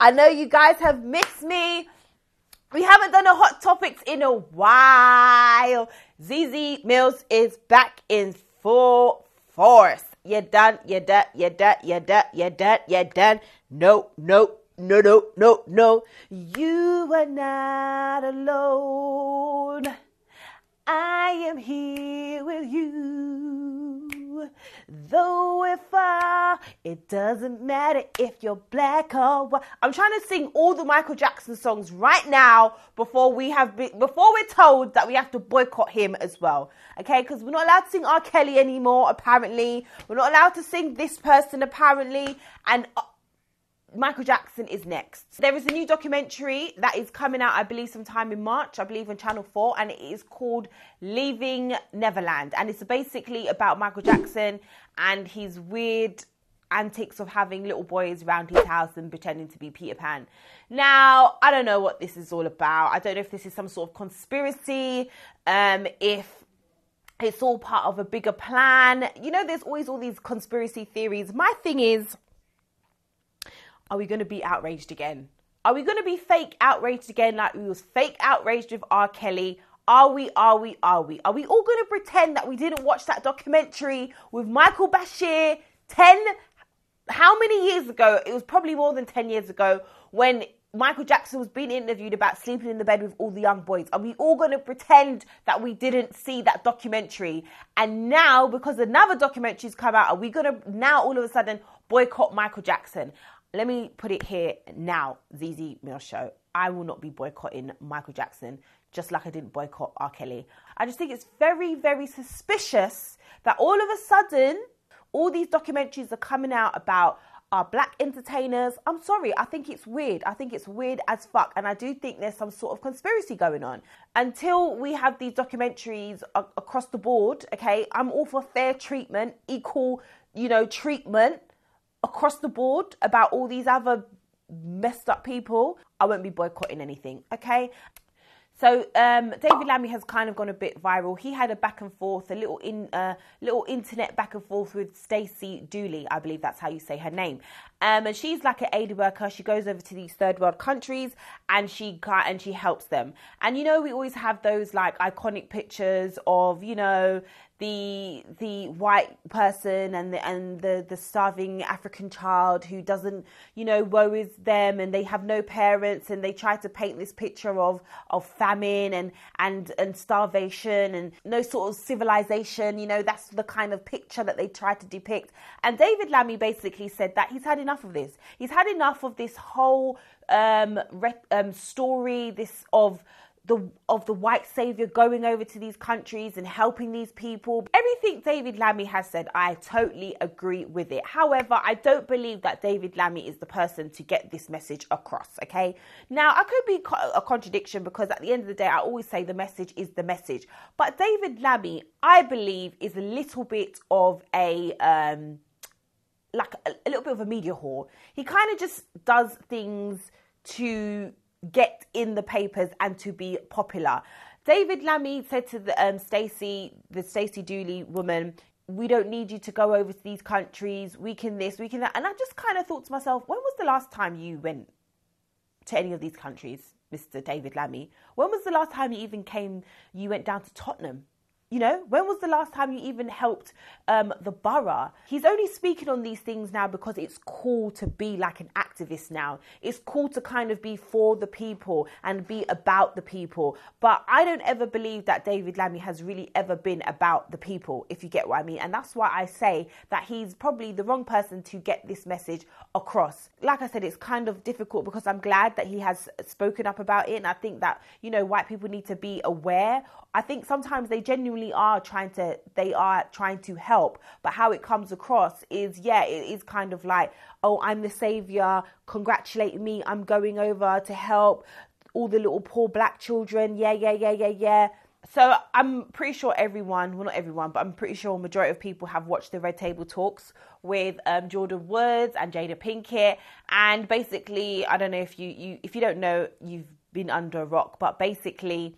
I know you guys have missed me. We haven't done a hot topics in a while. ZEZE MILLZ is back in full force. You're done. No. You are not alone. I am here with you. Though we're far, it doesn't matter if you're black or white. I'm trying to sing all the Michael Jackson songs right now before we're told that we have to boycott him as well. Okay, because we're not allowed to sing R. Kelly anymore, apparently. We're not allowed to sing this person, apparently. And Michael Jackson is next. There is a new documentary that is coming out, I believe, sometime in March, I believe on Channel 4, and it is called Leaving Neverland. And it's basically about Michael Jackson and his weird antics of having little boys around his house and pretending to be Peter Pan. Now, I don't know what this is all about. I don't know if this is some sort of conspiracy, if it's all part of a bigger plan. You know, there's always all these conspiracy theories. My thing is, are we going to be outraged again? Are we going to be fake outraged again like we was fake outraged with R. Kelly? Are we all going to pretend that we didn't watch that documentary with Michael Bashir how many years ago? It was probably more than 10 years ago when Michael Jackson was being interviewed about sleeping in the bed with all the young boys. Are we all going to pretend that we didn't see that documentary? And now, because another documentary's come out, are we going to now all of a sudden boycott Michael Jackson? Let me put it here now, ZEZE MILLZ Show. I will not be boycotting Michael Jackson, just like I didn't boycott R. Kelly. I just think it's very, very suspicious that all of a sudden, all these documentaries are coming out about our black entertainers. I'm sorry, I think it's weird. I think it's weird as fuck. And I do think there's some sort of conspiracy going on. Until we have these documentaries across the board, okay, I'm all for fair treatment, equal, treatment across the board about all these other messed up people. I won't be boycotting anything, okay? So David Lammy has kind of gone a bit viral. He had a back and forth, a little internet back and forth with Stacey Dooley. I believe that's how you say her name. And she's like an aid worker. She goes over to these third world countries and she helps them. And we always have those like iconic pictures of the white person and the starving African child who doesn't, woe is them, and they have no parents, and they try to paint this picture of famine and starvation and no sort of civilization. That's the kind of picture that they try to depict. And David Lammy basically said that he's had enough of this. He's had enough of this whole story, of the white savior going over to these countries and helping these people. Everything David Lammy has said, I totally agree with it. However, I don't believe that David Lammy is the person to get this message across, okay? Now, I could be a contradiction because at the end of the day, I always say the message is the message. But David Lammy, I believe, is a little bit of a little bit of a media whore. He kind of just does things to get in the papers and to be popular. David Lammy said to the Stacey Dooley woman, we don't need you to go over to these countries. We can this, we can that. And I just kind of thought to myself, when was the last time you went to any of these countries, Mr. David Lammy? When was the last time you went down to Tottenham? When was the last time you even helped the borough? He's only speaking on these things now because it's cool to be like an activist now. It's cool to kind of be for the people and be about the people. But I don't ever believe that David Lammy has really ever been about the people, if you get what I mean. And that's why I say that he's probably the wrong person to get this message across. Like I said, it's kind of difficult because I'm glad that he has spoken up about it. And I think that, white people need to be aware. I think sometimes they genuinely are trying to help, but how it comes across is, it is kind of like, oh, I'm the savior, congratulate me, I'm going over to help all the little poor black children, yeah. So I'm pretty sure not everyone, but I'm pretty sure a majority of people have watched the Red Table Talks with Jordyn Woods and Jada Pinkett. And basically, I don't know if you don't know, you've been under a rock, but basically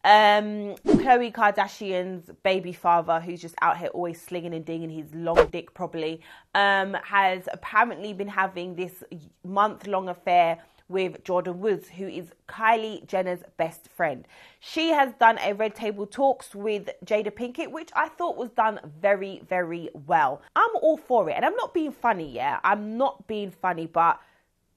Khloe Kardashian's baby father, who's just out here always slinging and dinging his long dick probably, has apparently been having this month-long affair with Jordyn Woods, who is Kylie Jenner's best friend. She has done a Red Table Talks with Jada Pinkett, which I thought was done very, very well. I'm all for it. And I'm not being funny, yeah? I'm not being funny, but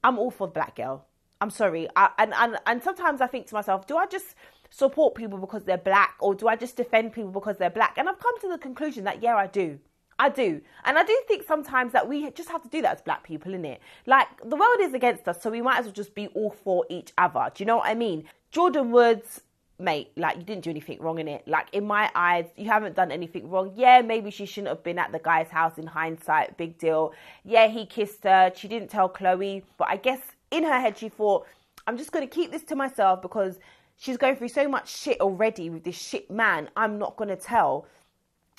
I'm all for the black girl. I'm sorry. And sometimes I think to myself, do I just support people because they're black, or do I just defend people because they're black? And I've come to the conclusion that, yeah, I do. And I do think sometimes that we just have to do that as black people, innit? Like, the world is against us, so we might as well just be all for each other. Do you know what I mean? Jordyn Woods, mate, like, you didn't do anything wrong in it. Like, in my eyes, you haven't done anything wrong. Yeah, maybe she shouldn't have been at the guy's house in hindsight. Big deal. Yeah, he kissed her. She didn't tell Khloe. But I guess in her head, she thought, I'm just going to keep this to myself because she's going through so much shit already with this shit man. I'm not going to tell.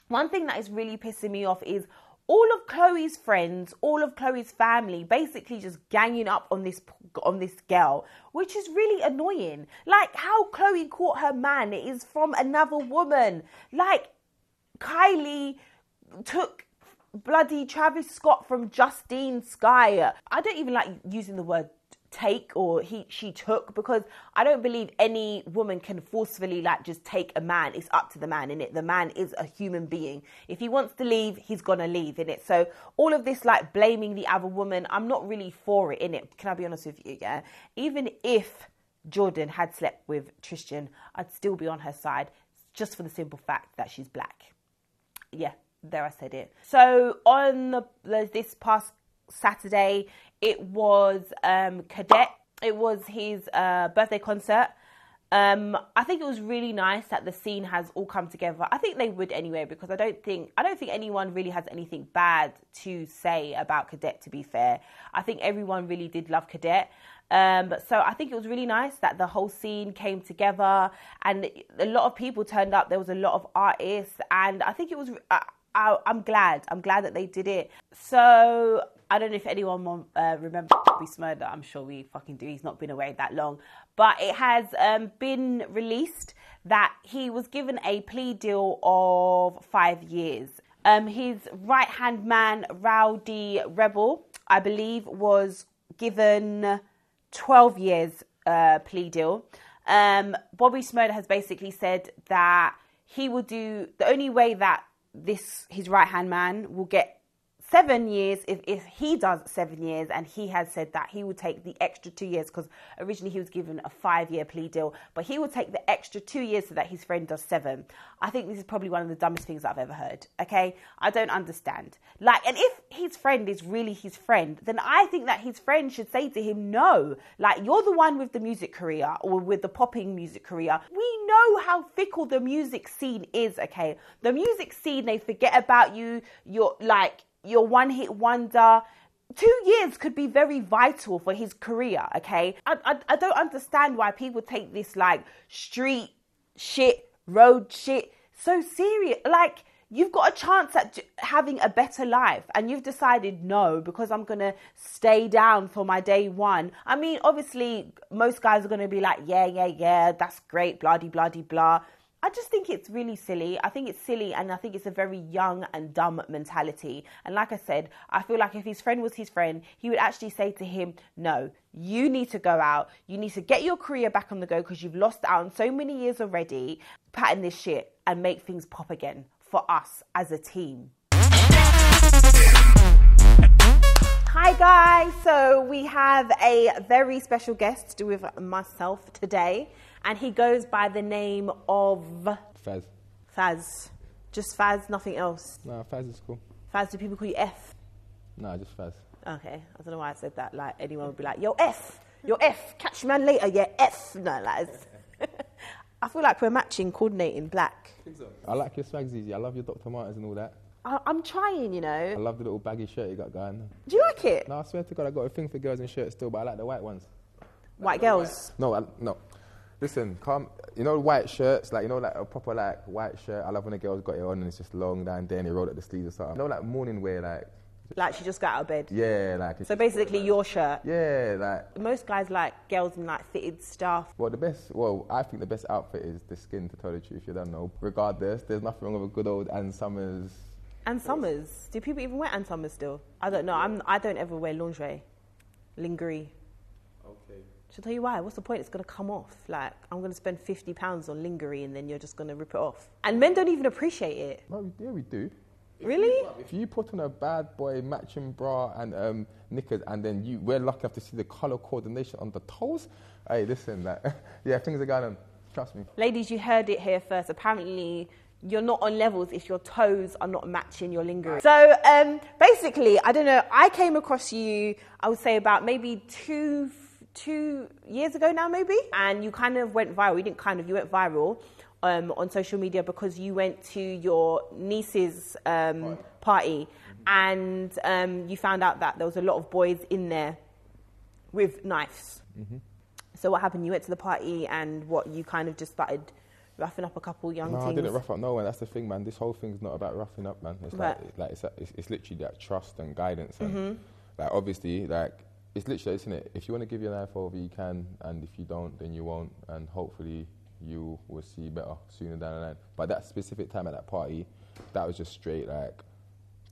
One thing that is really pissing me off is all of Khloe's friends, all of Khloe's family basically just ganging up on this girl, which is really annoying. Like, how Khloe caught her man is from another woman. Like, Kylie took bloody Travis Scott from Justine Skye. I don't even like using the word take or she took, because I don't believe any woman can forcefully like just take a man. It's up to the man, innit? The man is a human being. If he wants to leave, he's gonna leave, innit? So all of this like blaming the other woman, I'm not really for it, innit? Can I be honest with you? Yeah, even if Jordyn had slept with Tristan, I'd still be on her side, just for the simple fact that she's black. Yeah, there I said it. So on this past Saturday, it was Cadet. It was his birthday concert. I think it was really nice that the scene has all come together. I think they would anyway, because I don't think anyone really has anything bad to say about Cadet, to be fair. I think everyone really did love Cadet. So I think it was really nice that the whole scene came together and a lot of people turned up. There was a lot of artists, and I think it was... I'm glad that they did it. So I don't know if anyone remembers Shmurda. I'm sure we fucking do. He's not been away that long. But it has been released that he was given a plea deal of 5 years. His right-hand man, Rowdy Rebel, I believe, was given 12 years plea deal. Bobby Shmurda has basically said that he will do... The only way that his right-hand man will get 7 years if he does 7 years, and he has said that he will take the extra 2 years, because originally he was given a 5-year plea deal, but he will take the extra 2 years so that his friend does 7. I think this is probably one of the dumbest things that I've ever heard, okay? I don't understand. Like, and if his friend is really his friend, then I think that his friend should say to him, no, like, you're the one with the music career, or with the popping music career. We know how fickle the music scene is, okay? The music scene, they forget about you. You're like... your one-hit wonder. 2 years could be very vital for his career, okay? I don't understand why people take this, like, street shit, road shit so serious. Like, you've got a chance at having a better life, and you've decided, no, because I'm going to stay down for my day one. I mean, obviously, most guys are going to be like, yeah, that's great, blah-de-blah-de-blah. I just think it's really silly. I think it's silly, and I think it's a very young and dumb mentality. And like I said, I feel like if his friend was his friend, he would actually say to him, no, you need to go out. You need to get your career back on the go, because you've lost out on so many years already. Pattern this shit and make things pop again for us as a team. Hi guys, so we have a very special guest with myself today, and he goes by the name of... Fazz. Fazz. Just Fazz, nothing else? Nah, Fazz is cool. Fazz, do people call you F? Nah, just Fazz. Okay, I don't know why I said that. Like, anyone would be like, yo, F, catch man later, yeah, F. No, like, I feel like we're matching, coordinating, black. I think so. I like your swag, ZEZE. I love your Dr. Martens and all that. I'm trying, you know. I love the little baggy shirt you got going. Do you like it? No, I swear to God, I got a thing for girls in shirts still, but I like the white ones. White girls? No. Listen, you know white shirts, like, you know, like a proper, like, white shirt. I love when a girl's got it on and it's just long down there and they roll up the sleeves or something. You know, like morning wear, like, Like she just got out of bed. Yeah, like. So basically, your shirt. Yeah, like. Most guys like girls in like fitted stuff. Well, I think the best outfit is the skin. To tell the truth, you don't know. Regardless, there's nothing wrong with a good old Ann Summers. Ann Summers. Do people even wear Ann Summers still? I don't know. I don't ever wear lingerie. Lingerie. Okay. Should I tell you why? What's the point? It's going to come off. Like, I'm going to spend £50 on lingerie and then you're just going to rip it off. And men don't even appreciate it. No, yeah, we do. Really? If you put on a bad boy matching bra and knickers and then we're lucky enough to see the colour coordination on the toes, hey, listen, like, yeah, things are going on. Trust me. Ladies, you heard it here first. Apparently, you're not on levels if your toes are not matching your lingerie. So basically, I don't know, I came across you, I would say about maybe two years ago now, maybe, and you kind of went viral. You went viral on social media because you went to your niece's party, and you found out that there was a lot of boys in there with knives. Mm-hmm. So what happened? You went to the party, and you kind of just started roughing up a couple young things. No, I didn't rough up no one. That's the thing, man. This whole thing's not about roughing up, man. It's right. It's literally that trust and guidance, and mm-hmm. like obviously, like. It's literally, isn't it? If you want to give your life over, you can, and if you don't, then you won't, and hopefully you will see better sooner down the line. But that specific time at that party, that was just straight like,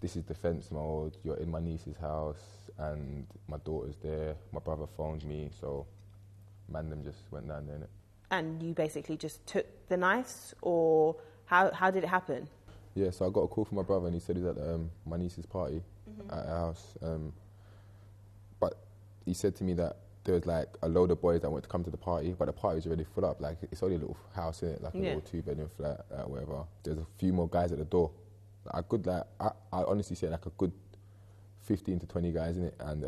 this is defense mode, you're in my niece's house, and my daughter's there, my brother phoned me, so man, them just went down there, innit? And you basically just took the knives, or how did it happen? Yeah, so I got a call from my brother, and he said he's at my niece's party mm-hmm. at her house. But he said to me that there was like a load of boys that wanted to come to the party, but the party was already full up. Like it's only a little house in it, like a little 2-bedroom flat, whatever. There's a few more guys at the door. I honestly say like a good 15 to 20 guys in it. And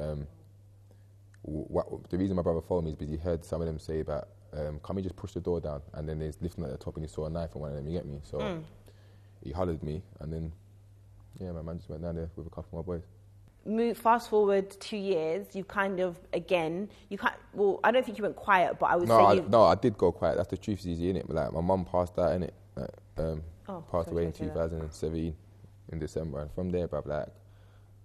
the reason my brother phoned me is because he heard some of them say about, can we just push the door down? And then there's lifting at the top and he saw a knife on one of them, you get me? So he hollered me, and then, yeah, my man just went down there with a couple more boys. Fast forward 2 years, you kind of, again, I don't think you went quiet, but I would say No, I did go quiet. That's the truth, ZEZE, innit? Like, my mum passed out, innit? Passed away in 2017 in December. And from there, bruv, like,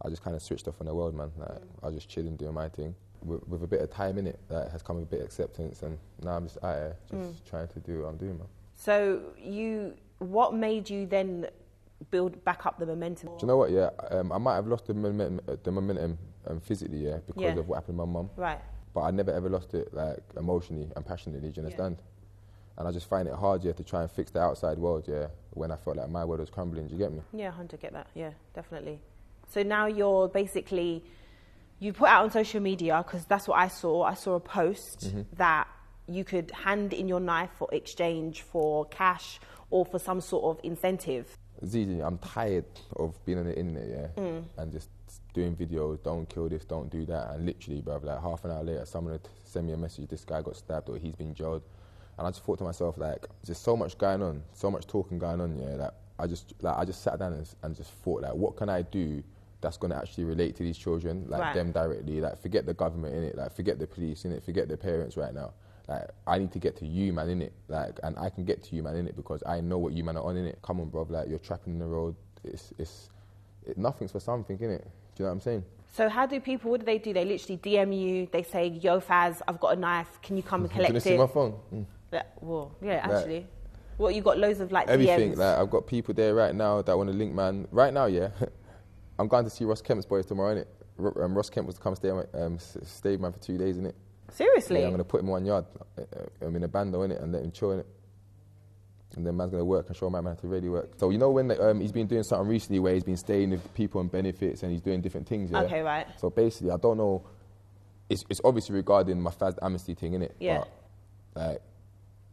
I just kind of switched off on the world, man. Like, I was just chilling, doing my thing. With a bit of time in it, that has come with a bit of acceptance, and now I'm just out here, just trying to do what I'm doing, man. So what made you then build back up the momentum? Do you know what? Yeah, I might have lost the momentum physically, yeah, because of what happened to my mum. Right. But I never ever lost it like emotionally and passionately. Do you understand? And I just find it hard, yeah, to try and fix the outside world, yeah, when I felt like my world was crumbling. Do you get me? Yeah, 100 get that. Yeah, definitely. So now you're basically, you put out on social media, because that's what I saw. I saw a post that you could hand in your knife for exchange for cash or for some sort of incentive. ZEZE, I'm tired of being on the internet, yeah, and just doing videos, don't kill this, don't do that, and literally, bruv, like half an hour later, someone would send me a message, this guy got stabbed or he's been jailed, and I just thought to myself, like, there's so much going on, so much talking going on, yeah, that I just sat down and just thought, like, what can I do that's going to actually relate to these children, like them directly, like, forget the government, innit, like, forget the police, innit, forget the parents right now. Like, I need to get to you, man, innit? Like, and I can get to you, man, innit? Because I know what you, man, are on, innit? Come on, bruv, like, you're trapping in the road. Nothing's for something, innit? Do you know what I'm saying? So what do they do? They literally DM you, they say, yo, Fazz, I've got a knife, can you come and collect it? Can you see my phone? Yeah, actually. Like, what, you got loads of, like, everything, DMs? Like, I've got people there right now that want to link, man. Right now, yeah, I'm going to see Ross Kemp's boys tomorrow, innit? Ross Kemp was to come stay, man, for 2 days, innit? Seriously? Yeah, I'm going to put him on 1 yard. I'm in a bando, innit, and let him chill, innit. And then man's going to work and show my man how to really work. So you know when he's been doing something recently where he's been staying with people on benefits and he's doing different things, yeah? Okay, right. So basically, I don't know, it's obviously regarding my Fazz amnesty thing, innit? Yeah. But,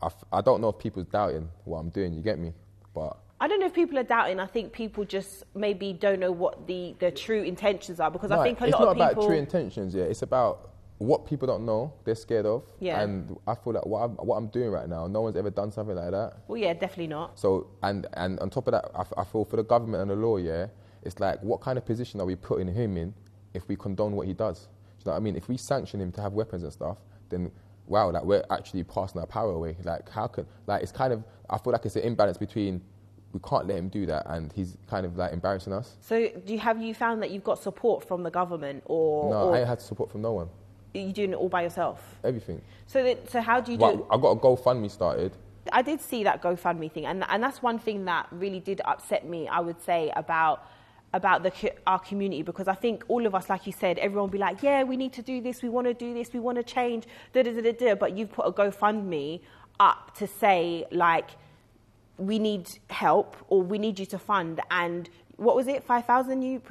like, I don't know if people's doubting what I'm doing, you get me? But I don't know if people are doubting. I think people just maybe don't know what the true intentions are, because I think a lot of people... It's not about true intentions, yeah. It's about what people don't know, they're scared of. Yeah. And I feel like what I'm doing right now, no one's ever done something like that. Well, yeah, definitely not. So, and on top of that, I feel for the government and the law, yeah, it's like, what kind of position are we putting him in if we condone what he does? Do you know what I mean? If we sanction him to have weapons and stuff, then, wow, like, we're actually passing our power away. Like, how can, like, it's kind of, I feel like it's an imbalance between we can't let him do that, and he's kind of like embarrassing us. So have you found that you've got support from the government, or No, I ain't had support from no one. You're doing it all by yourself? Everything. So how do you do it? I got a GoFundMe started. I did see that GoFundMe thing, and that's one thing that really did upset me, I would say, about our community, because I think all of us, like you said, everyone will be like, yeah, we need to do this, we want to do this, we want to change, but you've put a GoFundMe up to say, like, we need help, or we need you to fund, and what was it, 5,000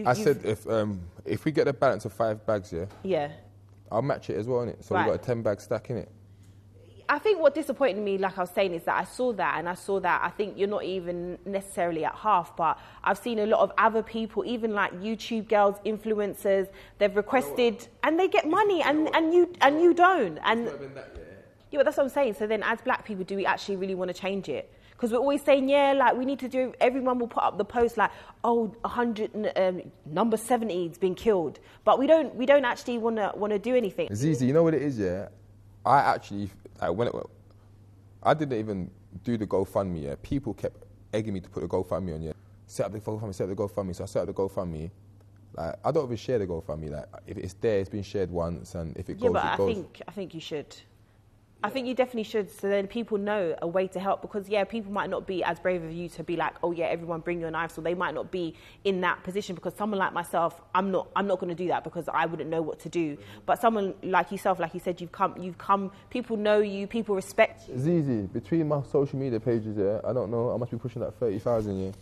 I said if we get a balance of 5 bags, yeah, I'll match it as well, innit? So we've got a 10 bag stack, innit? I think what disappointed me, like I was saying, is that I saw that, I think you're not even necessarily at half, but I've seen a lot of other people, even like YouTube girls, influencers, they've requested, and they get money, and you don't. And yeah, but that's what I'm saying. So then as black people, do we actually really want to change it? Because we're always saying, yeah, like we need to do, everyone will put up the post like, oh, 100, number 70's been killed. But we don't actually want to do anything. Zeze, you know what it is, yeah? I actually, like, I didn't even do the GoFundMe, yeah? People kept egging me to put the GoFundMe on, yeah? Set up the GoFundMe. So I set up the GoFundMe. Like, I don't even share the GoFundMe. Like, if it's there, it's been shared once, and if it goes, it goes. I think you should. I think you definitely should, so then people know a way to help, because, yeah, people might not be as brave as you to be like, oh, yeah, everyone bring your knife, so they might not be in that position, because someone like myself, I'm not going to do that because I wouldn't know what to do. But someone like yourself, like you said, you've come, people know you, people respect you. Zeze, between my social media pages, yeah, I don't know, I must be pushing that 30,000, yeah.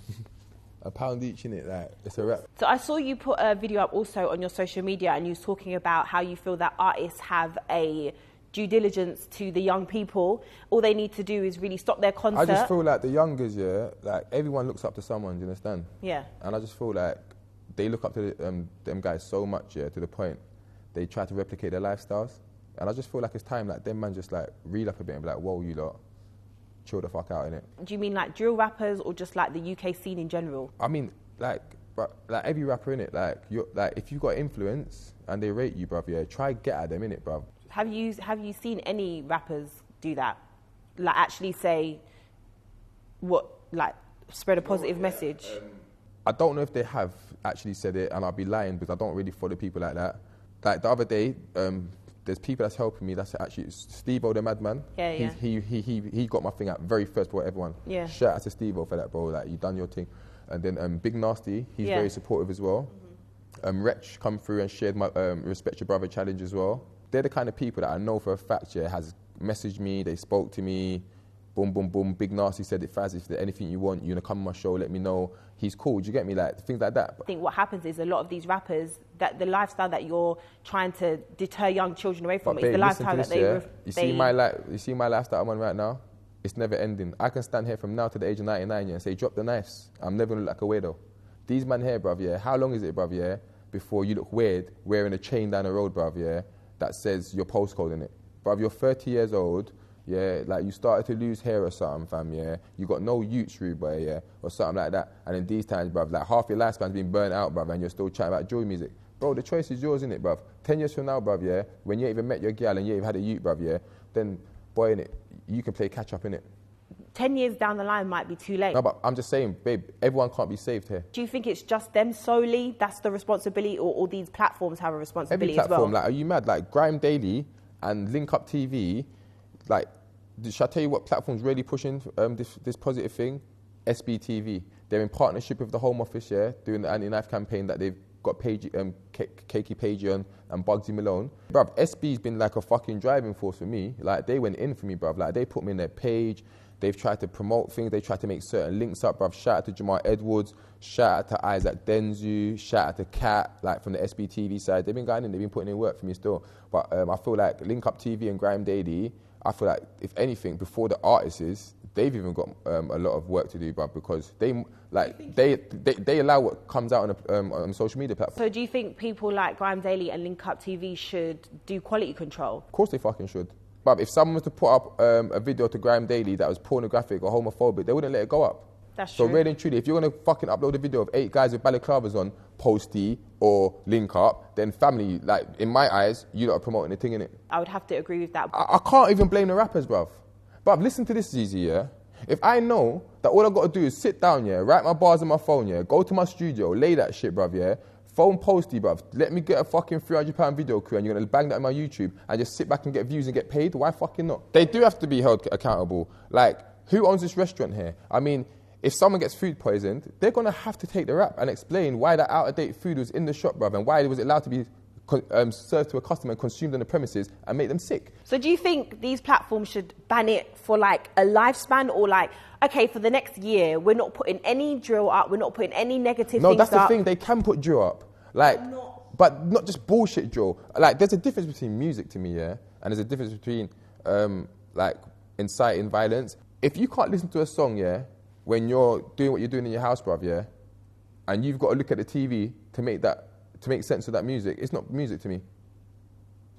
£1 each, innit, like, it's a wrap. So I saw you put a video up also on your social media, and you was talking about how you feel that artists have a due diligence to the young people. All they need to do is really stop their concert. I just feel like the youngers, yeah, like everyone looks up to someone, do you understand? Yeah. And I just feel like they look up to them guys so much, yeah, to the point they try to replicate their lifestyles. And I just feel like it's time, like, them man just like reel up a bit and be like, whoa, you lot, chill the fuck out, innit? Do you mean like drill rappers, or just like the UK scene in general? I mean, like every rapper, innit? Like, if you got influence and they rate you, bruv, yeah, try get at them, innit, bruv? Have you seen any rappers do that? Like, actually say what, like, spread a positive message? I don't know if they have actually said it, and I'll be lying because I don't really follow people like that. Like the other day, there's people that's helping me. That's actually Steve-O the Madman. Yeah. He got my thing out very first for everyone. Yeah. Shout out to Steve-O for that, bro. Like, you done your thing. And then Big Nasty, he's very supportive as well. Wretch come through and shared my Respect Your Brother challenge as well. They're the kind of people that I know for a fact, yeah, has messaged me, they spoke to me, boom, boom, boom. Big Nasty said it, Fazz, if there's anything you want, you're going to come on my show, let me know. He's cool, do you get me? Like, things like that. I think what happens is a lot of these rappers, that the lifestyle that you're trying to deter young children away from, is the lifestyle that they... You see my lifestyle I'm on right now? It's never ending. I can stand here from now to the age of 99, yeah, and say, drop the knives. I'm never going to look like a weirdo. These man here, bruv, yeah, how long is it, bruv, yeah, before you look weird wearing a chain down the road, bruv, yeah, that says your postcode in it? Bruv, you're 30 years old, yeah, like you started to lose hair or something, fam, yeah, you got no utes, rude boy, yeah, or something like that, and in these times, bruv, like half your lifespan's been burnt out, bruv, and you're still chatting about joy music. Bro, the choice is yours, innit, bruv? 10 years from now, bruv, yeah, when you ain't even met your gal and you ain't even had a ute, bruv, yeah, then, boy, innit, you can play catch up, innit? 10 years down the line might be too late. No, but I'm just saying, babe, everyone can't be saved here. Do you think it's just them solely, that's the responsibility, or these platforms have a responsibility as well? Every platform, like, are you mad? Like, Grime Daily and Link Up TV, like, shall I tell you what platform's really pushing this positive thing? SBTV. They're in partnership with the Home Office, yeah, doing the anti-knife campaign that they've got Keiki Pagion and Bugsy Malone. Bruv, SB's been like a fucking driving force for me. Like, they went in for me, bruv. Like, they put me in their page. They've tried to promote things. They tried to make certain links up, bruv. Shout out to Jamal Edwards. Shout out to Isaac Denzu. Shout out to Kat, like, from the SBTV side. They've been going in. They've been putting in work for me still. But I feel like Link Up TV and Grime Daily, I feel like, if anything, before the artists, they've even got a lot of work to do, bruv, because they allow what comes out on social media platforms. So do you think people like Grime Daily and Link Up TV should do quality control? Of course they fucking should. But if someone was to put up a video to Grime Daily that was pornographic or homophobic, they wouldn't let it go up. That's true. So really and truly, if you're going to fucking upload a video of 8 guys with balaclavas on, Posty or Link Up, then family, like, in my eyes, you lot are promoting the thing, innit? I would have to agree with that. I can't even blame the rappers, bruv. Bruv, listen to this, Zeze, yeah? If I know that all I got to do is sit down, yeah, write my bars on my phone, yeah, go to my studio, lay that shit, bruv, yeah, phone posty, bruv, let me get a fucking £300 video crew and you're going to bang that on my YouTube and just sit back and get views and get paid, why fucking not? They do have to be held accountable. Like, who owns this restaurant here? I mean, if someone gets food poisoned, they're going to have to take the rap and explain why that out-of-date food was in the shop, bruv, and why it was allowed to be served to a customer and consumed on the premises and make them sick. So do you think these platforms should ban it for like a lifespan, or like, okay, for the next year, we're not putting any drill up, we're not putting any negative things up? No, that's the thing, they can put drill up. Like, but not just bullshit drill. Like, there's a difference between music to me, yeah, and there's a difference between, like, inciting violence. If you can't listen to a song, yeah, when you're doing what you're doing in your house, bruv, yeah, and you've got to look at the TV to make sense of that music, it's not music to me. Do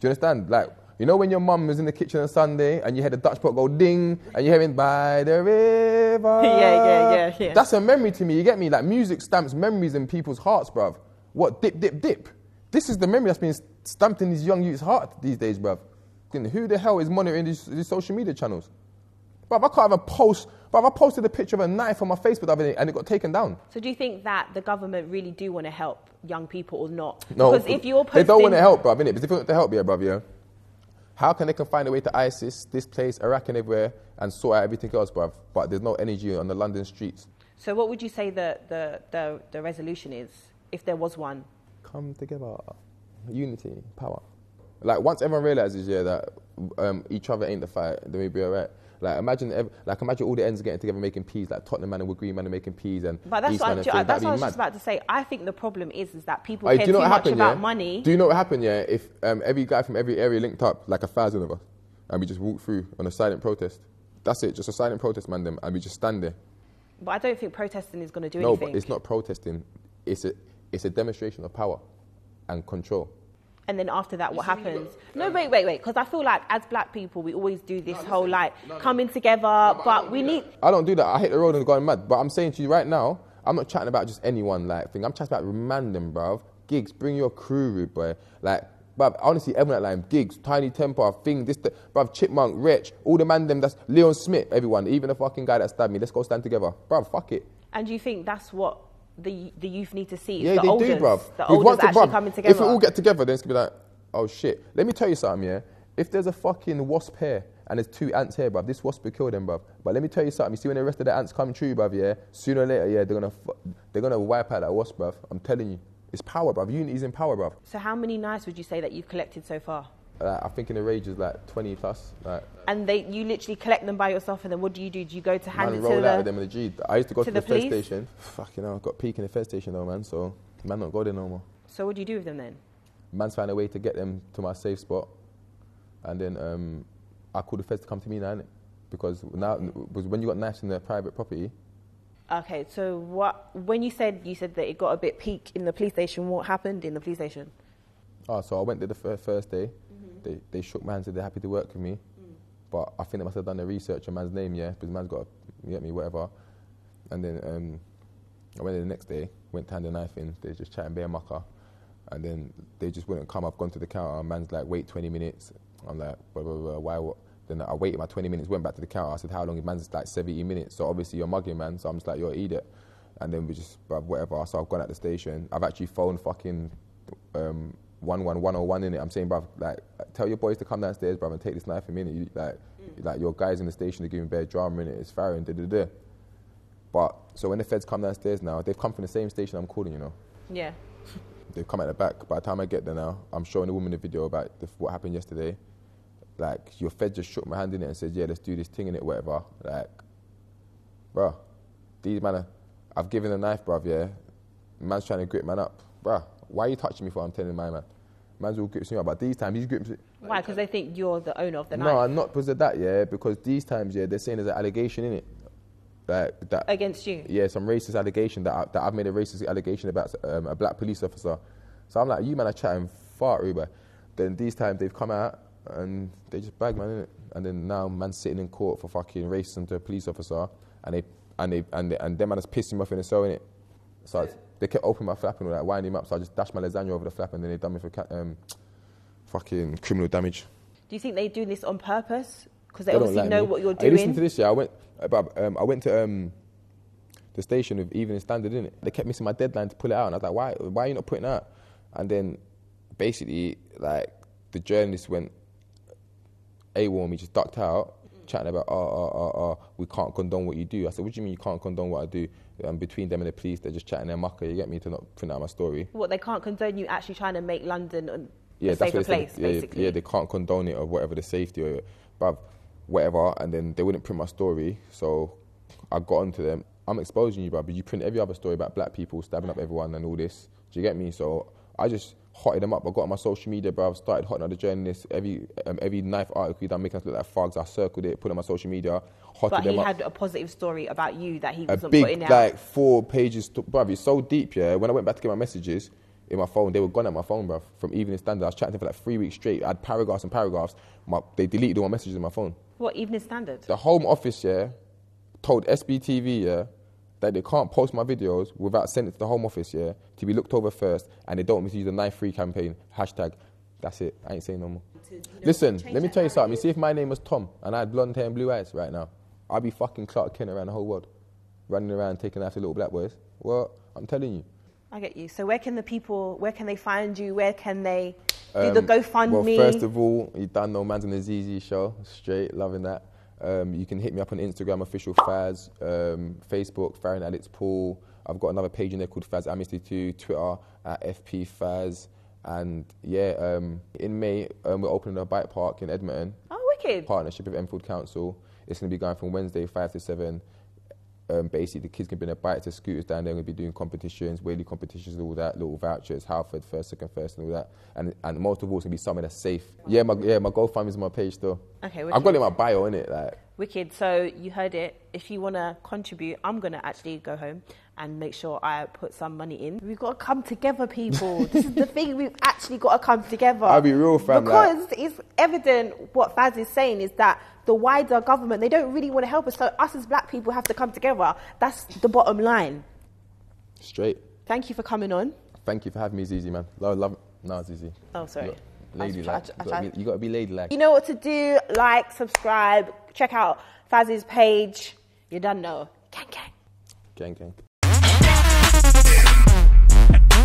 you understand? Like, you know when your mum was in the kitchen on Sunday and you heard the Dutch pot go ding and you're hearing by the river? Yeah. That's a memory to me, you get me? Like, music stamps memories in people's hearts, bruv. What, dip, dip, dip? This is the memory that's been stamped in these young youths' heart these days, bruv. Who the hell is monitoring these social media channels? Bruv, I can't have a post. Bruv, I posted a picture of a knife on my Facebook the other day and it got taken down. So do you think that the government really do want to help young people or not? No, because if you're posting... They don't want to help, bruv, innit? Because if they want to help, yeah, bruv, yeah. How can they find a way to ISIS, this place, Iraq and everywhere, and sort out everything else, bruv? But there's no energy on the London streets. So what would you say the resolution is, if there was one? Come together. Unity, power. Like, once everyone realises, yeah, that each other ain't the fight, then we'll be all right. Like, imagine all the ends getting together making peas, like Tottenham man and Wood Green man are making peas, and but that's what I was just about to say. I think the problem is that people care too much about money. Do you know what happened, yeah? If every guy from every area linked up, like 1,000 of us, and we just walked through on a silent protest. That's it, just a silent protest, man, and we just stand there. But I don't think protesting is going to do anything. No, but it's not protesting. It's a demonstration of power and control. And then after that, what happens? No, wait, because I feel like as black people, we always do this whole, like, coming together, but we need... I don't do that. I hit the road and go mad. But I'm saying to you right now, I'm not chatting about just anyone, like, thing. I'm chatting about random, bruv. Gigs, bring your crew, rude boy. Like, bruv, honestly, everyone at Lime, Gigs, Tiny Temper, Thing, this, bruv, Chipmunk, Rich, all the man them, that's Leon Smith, everyone, even the fucking guy that stabbed me. Let's go stand together. Bruv, fuck it. And do you think that's what... the youth need to see? Yeah, they do, bruv. The olders actually coming together. If we all get together, then it's going to be like, oh shit. Let me tell you something, yeah? If there's a fucking wasp here and there's 2 ants here, bruv, this wasp will kill them, bruv. But let me tell you something, you see when the rest of the ants come true, bruv, yeah? Sooner or later, yeah, they're gonna wipe out that wasp, bruv. I'm telling you. It's power, bruv. Unity's in power, bruv. So how many knives would you say that you've collected so far? I think in the range is like 20 plus. Like. And you literally collect them by yourself, and then what do? Do you go to hand it to the... roll out with them in the G. I used to go to the Fed station. Fucking hell, I got peak in the Fed station though, man, so man don't go there no more. So what do you do with them then? Man's found a way to get them to my safe spot, and then I call the feds to come to me now, innit? Because when you got knives in their private property. Okay, so when you said that it got a bit peak in the police station, what happened in the police station? Oh, so I went there the first day. Mm-hmm. They shook my hand, said they're happy to work with me. But I think they must have done the research on man's name, yeah, because man's got to get me, whatever. And then I went there the next day, went to hand the knife in, they just chatting bare mucker. And then they just wouldn't come. I've gone to the counter, man's like, wait 20 minutes. I'm like, blah, blah, blah, why, what? Then I waited my 20 minutes, went back to the counter. I said, how long? Man's like 70 minutes. So obviously you're mugging, man. So I'm just like, you're an idiot. And then we just, bruv, whatever. So I've gone at the station. I've actually phoned fucking 11101 in it. I'm saying, bruv, like, tell your boys to come downstairs, bruv, and take this knife from me. You, like your guys in the station are giving bare drama in it. It's firing, da-da-da. But, so when the feds come downstairs now, they've come from the same station I'm calling, you know? Yeah. They've come at the back. By the time I get there now, I'm showing the woman the video about what happened yesterday. Like, your fed just shook my hand in it and said, yeah, let's do this thing in it, whatever. Like, bruh, these man I've given a knife, bruv, yeah. Man's trying to grip man up. Bruh, why are you touching me for? I'm telling my man. Man's all grips me up, but these times he's grips me. Why? Because they think you're the owner of the knife? No, not because of that, yeah. Because these times, yeah, they're saying there's an allegation in it. Like that, against you? Yeah, some racist allegation that I've made a racist allegation about a black police officer. So I'm like, you man are chatting fart, Uber. Then these times they've come out and they just bag man, innit? And then now man's sitting in court for fucking racism to a police officer, and them man is pissing me off in the cell, innit? So they kept opening my flap and all that, winding him up. So I just dashed my lasagna over the flap, and then they done me for fucking criminal damage. Do you think they do this on purpose? Because they obviously know what you're doing. I listened to this, yeah. I went to the station with Evening Standard, innit? They kept missing my deadline to pull it out, and I was like, why are you not putting it out? And then basically, like, the journalist went AWOL on me, just ducked out, chatting about, we can't condone what you do. I said, what do you mean you can't condone what I do? Between them and the police, they're just chatting their mucker, you get me, to not print out my story. What, they can't condone you actually trying to make London a safer place, basically? Yeah, they can't condone it or whatever, the safety or whatever, and then they wouldn't print my story, so I got onto them. I'm exposing you, bruv, but you print every other story about black people stabbing up everyone and all this. Do you get me? So I just hotted them up. I got on my social media, bruv, started hotting up the journalists. Every knife article he done making us look like thugs, I circled it, put it on my social media, hotted them up. But he had a positive story about you that he wasn't putting out. A big, like, 4 pages, bruv, it's so deep, yeah. When I went back to get my messages in my phone, they were gone at my phone, bruv, from Evening Standard. I was chatting to them for like 3 weeks straight. I had paragraphs and paragraphs. They deleted all my messages in my phone. What, Evening Standard? The Home Office, yeah, told SBTV, yeah, that they can't post my videos without sending it to the Home Office, yeah, to be looked over first, and they don't want me to use the Knife Free campaign, hashtag. That's it. I ain't saying no more. Listen, let me tell you something. You see, if my name was Tom and I had blonde hair and blue eyes right now, I'd be fucking Clark Kent around the whole world, running around taking after little black boys. Well, I'm telling you. I get you. So where can they find you? Where can they do the GoFundMe? Well, first of all, you done no man's on the ZEZE show. Straight, loving that. You can hit me up on Instagram, official Fazz, Facebook, Farron Alex Paul. I've got another page in there called Fazz Amnesty 2, Twitter at FP Fazz. And yeah, in May, we're opening a bike park in Edmonton. Oh, wicked. Partnership with Enfield Council. It's going to be going from Wednesday 5 to 7. Basically, the kids can bring their bikes or scooters down there. We'll be doing competitions, wheelie competitions, all that, little vouchers, Halford, first, second, first, and all that. And most of all, it's going to be somewhere that's safe. Yeah, my GoFundMe is on my page still. Okay, wicked. I've got it in my bio, innit? Like. Wicked. So you heard it. If you want to contribute, I'm going to actually go home and make sure I put some money in. We've got to come together, people. This is the thing. We've actually got to come together. I'll be real, fam. Because it's evident what Fazz is saying is that the wider government, they don't really want to help us. So us as black people have to come together. That's the bottom line. Straight. Thank you for coming on. Thank you for having me, Zeze, man. Love. No, Zeze. Oh, sorry. Ladylike. You got to be ladylike. You know what to do. Like, subscribe, check out Fazz's page. You don't know. Gang, gang. Gang, gang.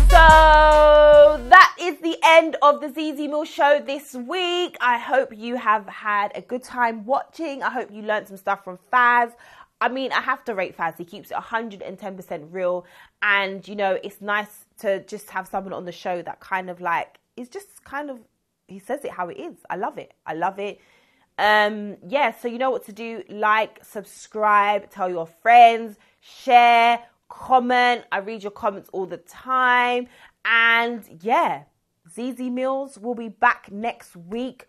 So that is the end of the ZEZE MILLZ Show this week. I hope you have had a good time watching. I hope you learned some stuff from Fazz. I mean, I have to rate Fazz. He keeps it 110% real. And, you know, it's nice to just have someone on the show that kind of like, is just kind of, he says it how it is. I love it. I love it. Yeah, so you know what to do. Like, subscribe, tell your friends, share, comment. I read your comments all the time. And yeah, ZEZE MILLZ will be back next week.